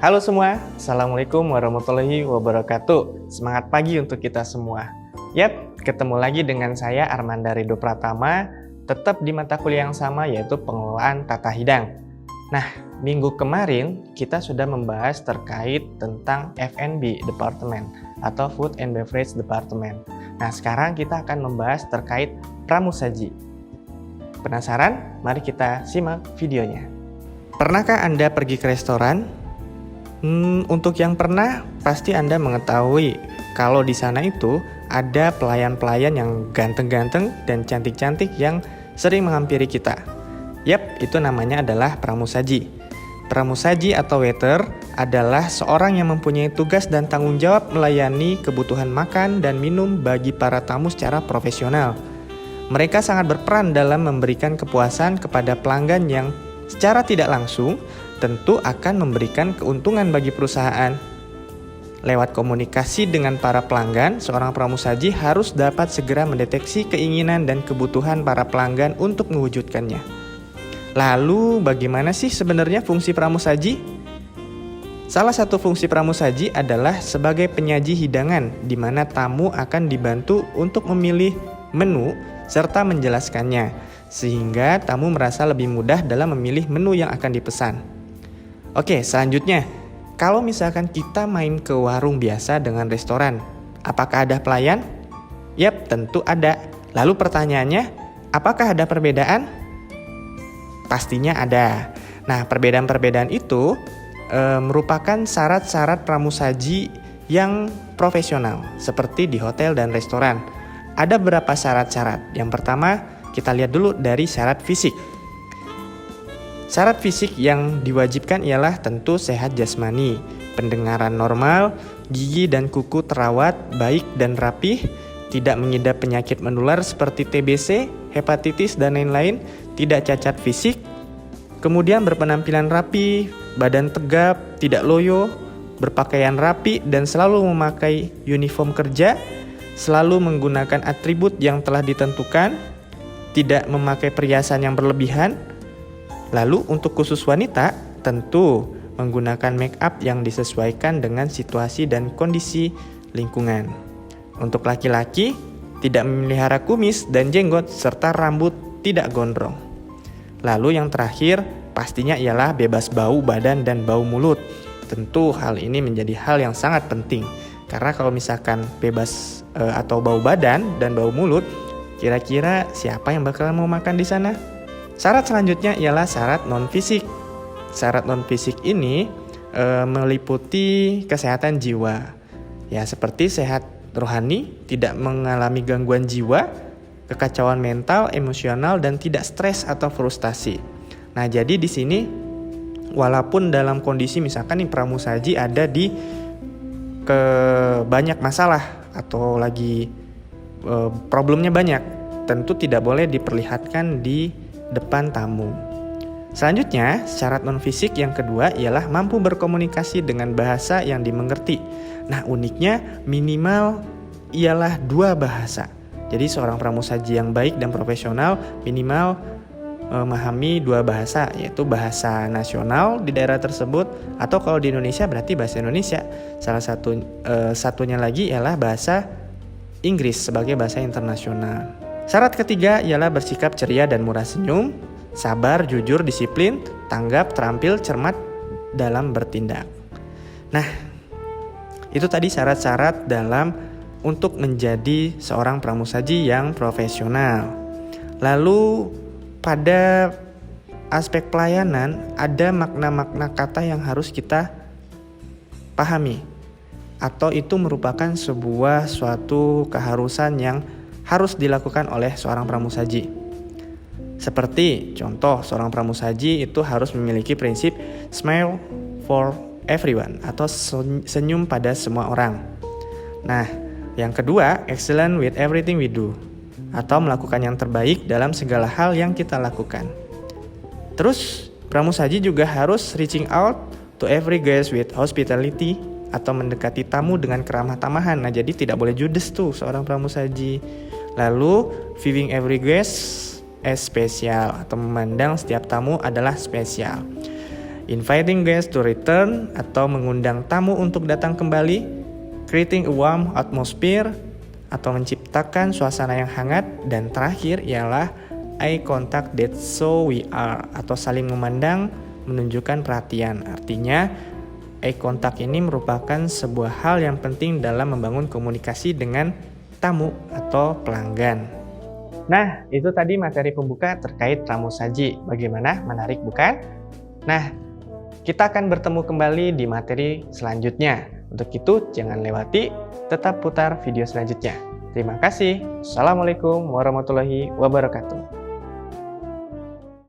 Halo semua, Assalamualaikum warahmatullahi wabarakatuh. Semangat pagi untuk kita semua. Yap, ketemu lagi dengan saya Armanda Ridho Pratama, tetap di mata kuliah yang sama yaitu pengelolaan tata hidang. Nah, minggu kemarin kita sudah membahas terkait tentang F&B Department atau Food and Beverage Department. Nah, sekarang kita akan membahas terkait pramusaji. Penasaran? Mari kita simak videonya. Pernahkah Anda pergi ke restoran? Untuk yang pernah, pasti Anda mengetahui kalau di sana itu ada pelayan-pelayan yang ganteng-ganteng dan cantik-cantik yang sering menghampiri kita. Yap, itu namanya adalah pramusaji. Pramusaji atau waiter adalah seorang yang mempunyai tugas dan tanggung jawab melayani kebutuhan makan dan minum bagi para tamu secara profesional. Mereka sangat berperan dalam memberikan kepuasan kepada pelanggan yang secara tidak langsung tentu akan memberikan keuntungan bagi perusahaan. Lewat komunikasi dengan para pelanggan, seorang pramusaji harus dapat segera mendeteksi keinginan dan kebutuhan para pelanggan untuk mewujudkannya. Lalu, bagaimana sih sebenarnya fungsi pramusaji? Salah satu fungsi pramusaji adalah sebagai penyaji hidangan, di mana tamu akan dibantu untuk memilih menu serta menjelaskannya, sehingga tamu merasa lebih mudah dalam memilih menu yang akan dipesan. Oke, selanjutnya, kalau misalkan kita main ke warung biasa dengan restoran, apakah ada pelayan? Yap, tentu ada. Lalu pertanyaannya, apakah ada perbedaan? Pastinya ada. Nah, perbedaan-perbedaan itu merupakan syarat-syarat pramusaji yang profesional, seperti di hotel dan restoran. Ada beberapa syarat-syarat. Yang pertama, kita lihat dulu dari syarat fisik. Syarat fisik yang diwajibkan ialah tentu sehat jasmani, pendengaran normal, gigi dan kuku terawat baik dan rapih, tidak mengidap penyakit menular seperti TBC, hepatitis, dan lain-lain, tidak cacat fisik, kemudian berpenampilan rapi, badan tegap, tidak loyo, berpakaian rapi dan selalu memakai uniform kerja, selalu menggunakan atribut yang telah ditentukan, tidak memakai perhiasan yang berlebihan. Lalu untuk khusus wanita, tentu menggunakan make up yang disesuaikan dengan situasi dan kondisi lingkungan. Untuk laki-laki, tidak memelihara kumis dan jenggot serta rambut tidak gondrong. Lalu yang terakhir, pastinya ialah bebas bau badan dan bau mulut. Tentu hal ini menjadi hal yang sangat penting, karena kalau misalkan bebas atau bau badan dan bau mulut, kira-kira siapa yang bakal mau makan di sana? Syarat selanjutnya ialah syarat non-fisik. Syarat non-fisik ini meliputi kesehatan jiwa. Ya, seperti sehat rohani, tidak mengalami gangguan jiwa, kekacauan mental, emosional, dan tidak stres atau frustasi. Nah, jadi di sini walaupun dalam kondisi misalkan nih pramusaji ada di banyak masalah atau lagi problemnya banyak, tentu tidak boleh diperlihatkan di depan tamu. Selanjutnya, syarat non-fisik yang kedua ialah mampu berkomunikasi dengan bahasa yang dimengerti. Nah, uniknya minimal ialah 2 bahasa. Jadi seorang pramusaji yang baik dan profesional minimal memahami 2 bahasa, yaitu bahasa nasional di daerah tersebut, atau kalau di Indonesia berarti bahasa Indonesia. Satunya lagi ialah bahasa Inggris sebagai bahasa internasional. Syarat ketiga ialah bersikap ceria dan murah senyum, sabar, jujur, disiplin, tanggap, terampil, cermat dalam bertindak. Nah, itu tadi syarat-syarat dalam untuk menjadi seorang pramusaji yang profesional. Lalu pada aspek pelayanan ada makna-makna kata yang harus kita pahami, atau itu merupakan suatu keharusan yang harus dilakukan oleh seorang pramusaji. Seperti contoh, seorang pramusaji itu harus memiliki prinsip smile for everyone atau senyum pada semua orang. Nah, yang kedua, excellent with everything we do, atau melakukan yang terbaik dalam segala hal yang kita lakukan. Terus, pramusaji juga harus reaching out to every guest with hospitality, atau mendekati tamu dengan keramah tamahan. Nah, jadi tidak boleh judes tuh seorang pramusaji. Lalu, viewing every guest as special, atau memandang setiap tamu adalah spesial. inviting guests to return atau mengundang tamu untuk datang kembali, creating a warm atmosphere atau menciptakan suasana yang hangat, dan terakhir ialah eye contact that show we are atau saling memandang menunjukkan perhatian. Artinya eye contact ini merupakan sebuah hal yang penting dalam membangun komunikasi dengan tamu atau pelanggan. Nah, itu tadi materi pembuka terkait pramusaji. Bagaimana? Menarik bukan? Nah, kita akan bertemu kembali di materi selanjutnya. Untuk itu, jangan lewati, tetap putar video selanjutnya. Terima kasih. Assalamualaikum warahmatullahi wabarakatuh.